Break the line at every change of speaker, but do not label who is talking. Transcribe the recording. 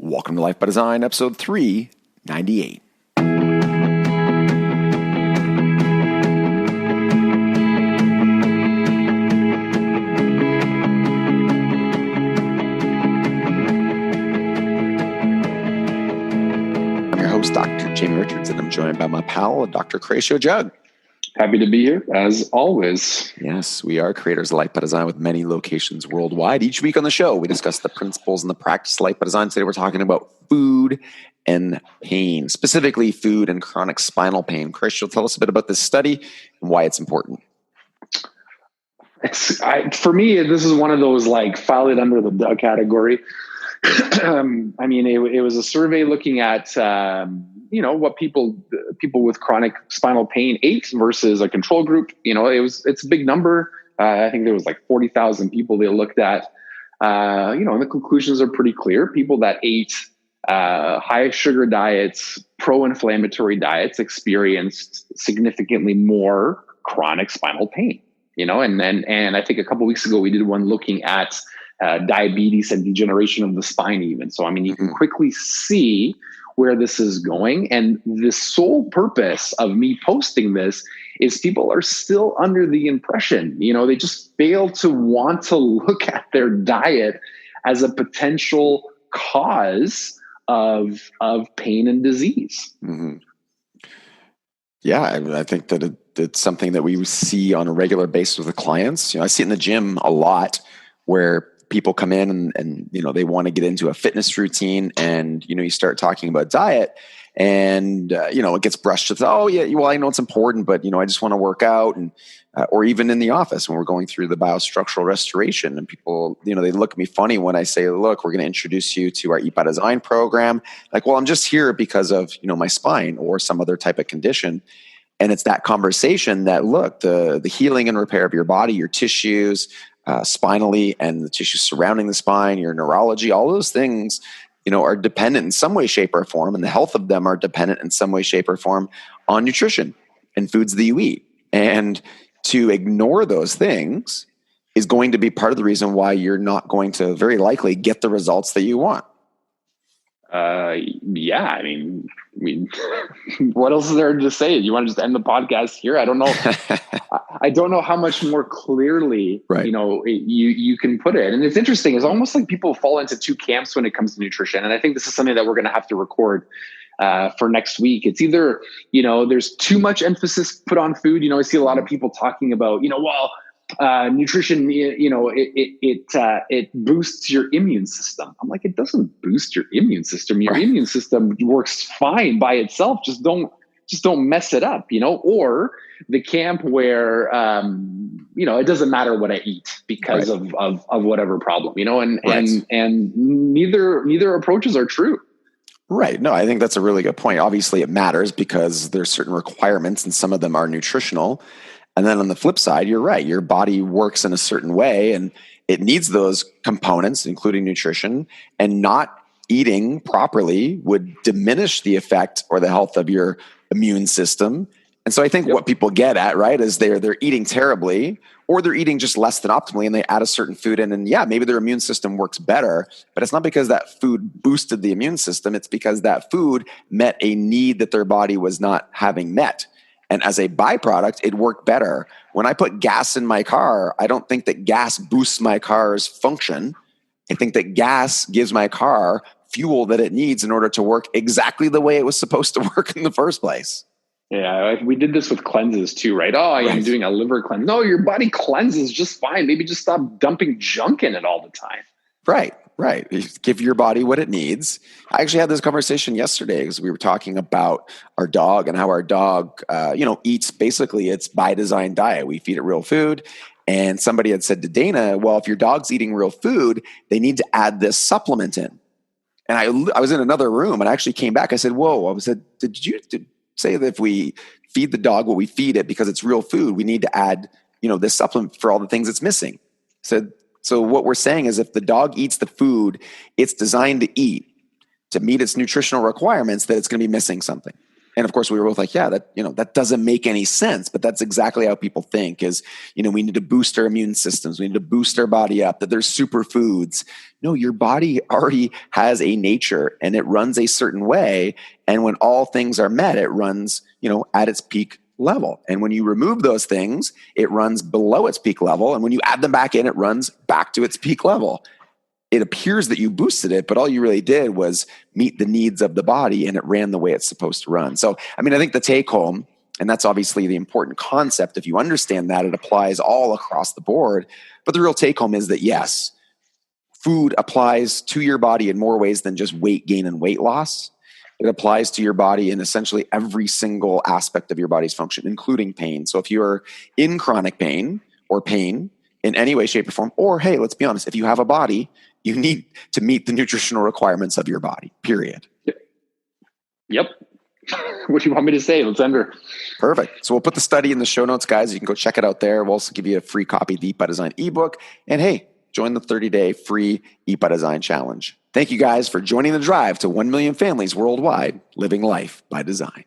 Welcome to Life by Design, episode 398. I'm your host, Dr. Jamie Richards, and I'm joined by my pal, Dr. Horatio Jug.
Happy to be here, as always.
Yes, we are creators of Life by Design with many locations worldwide. Each week on the show, we discuss the principles and the practice of Life by Design. Today, we're talking about food and pain, specifically food and chronic spinal pain. Chris, you'll tell us a bit about this study and why it's important.
For me, this is one of those file it under the duh category. It was a survey looking at what people with chronic spinal pain ate versus a control group. It's a big number. I think there was 40,000 people they looked at. And the conclusions are pretty clear. People that ate high sugar diets, pro-inflammatory diets, experienced significantly more chronic spinal pain. And I think a couple of weeks ago we did one looking at diabetes and degeneration of the spine even. So, you can quickly see where this is going. And the sole purpose of me posting this is people are still under the impression, they just fail to want to look at their diet as a potential cause of pain and disease.
Mm-hmm. Yeah, I think that it's something that we see on a regular basis with the clients. I see it in the gym a lot where people come in and they want to get into a fitness routine, and you start talking about diet, and it gets brushed as, oh yeah, well, I know it's important, but I just want to work out, and or even in the office when we're going through the biostructural restoration, and people they look at me funny when I say, look, we're going to introduce you to our Eat by Design program. Well, I'm just here because of my spine or some other type of condition. And it's that conversation that, look, the healing and repair of your body, your tissues, spinally, and the tissues surrounding the spine, your neurology, all those things, are dependent in some way, shape, or form, and the health of them are dependent in some way, shape, or form on nutrition and foods that you eat. And to ignore those things is going to be part of the reason why you're not going to very likely get the results that you want.
What else is there to say? You want to just end the podcast here? I don't know. I don't know how much more clearly,
right,
you can put it. And it's interesting. It's almost like people fall into two camps when it comes to nutrition. And I think this is something that we're going to have to record for next week. It's either, there's too much emphasis put on food. I see a lot of people talking about, nutrition, it boosts your immune system. I'm like, it doesn't boost your immune system. Your immune system works fine by itself. Just don't mess it up, or the camp where, it doesn't matter what I eat because of whatever problem, and neither approaches are true.
Right. No, I think that's a really good point. Obviously it matters because there's certain requirements and some of them are nutritional. And then on the flip side, you're right. Your body works in a certain way and it needs those components, including nutrition, and not eating properly would diminish the effect or the health of your immune system. And so I think what people get at, right, is they're eating terribly or they're eating just less than optimally and they add a certain food in and maybe their immune system works better, but it's not because that food boosted the immune system. It's because that food met a need that their body was not having met. And as a byproduct, it worked better. When I put gas in my car, I don't think that gas boosts my car's function. I think that gas gives my car fuel that it needs in order to work exactly the way it was supposed to work in the first place.
Yeah, we did this with cleanses too, right? Oh, I'm doing a liver cleanse. No, your body cleanses just fine. Maybe just stop dumping junk in it all the time.
Right. Give your body what it needs. I actually had this conversation yesterday because we were talking about our dog and how our dog, eats basically its by design diet. We feed it real food. And somebody had said to Dana, well, if your dog's eating real food, they need to add this supplement in. And I was in another room and I actually came back. I said, whoa, did you say that if we feed the dog what we feed it because it's real food, we need to add, this supplement for all the things it's missing? I said, so what we're saying is if the dog eats the food it's designed to eat to meet its nutritional requirements, that it's going to be missing something. And of course we were both like, yeah, that doesn't make any sense, but that's exactly how people think is, we need to boost our immune systems. We need to boost our body up, that there's superfoods. No, your body already has a nature and it runs a certain way. And when all things are met, it runs, at its peak level. And when you remove those things, it runs below its peak level. And when you add them back in, it runs back to its peak level. It appears that you boosted it, but all you really did was meet the needs of the body and it ran the way it's supposed to run. So, I think the take home, and that's obviously the important concept. If you understand that, it applies all across the board. But the real take home is that yes, food applies to your body in more ways than just weight gain and weight loss. It applies to your body in essentially every single aspect of your body's function, including pain. So if you're in chronic pain or pain in any way, shape, or form, or hey, let's be honest, if you have a body, you need to meet the nutritional requirements of your body, period.
Yep. What do you want me to say? Let's end her.
Perfect. So we'll put the study in the show notes, guys. You can go check it out there. We'll also give you a free copy of the Eat by Design ebook. And hey, join the 30-day free Eat by Design challenge. Thank you guys for joining the drive to 1 million families worldwide living life by design.